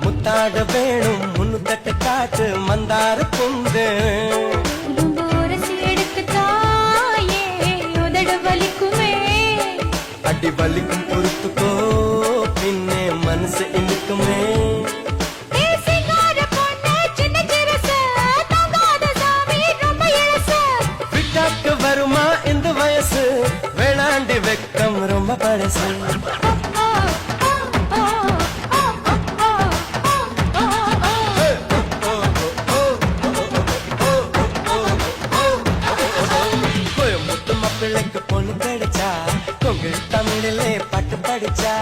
முத்தாட வேணும் முன்னுத்தட்டு காட்டு மந்தார புந்து அடி வலிக்கும் பொறுத்துக்கோ பின்னே மனசு இனிக்குமே வருமா இந்த வயசு வேளாண்டி வெக்கம் ரொம்ப பழசு பிள்ளைக்கு பொண்ணு கிடைச்சா கொங்கு தமிழிலே பாட்டு படிச்சா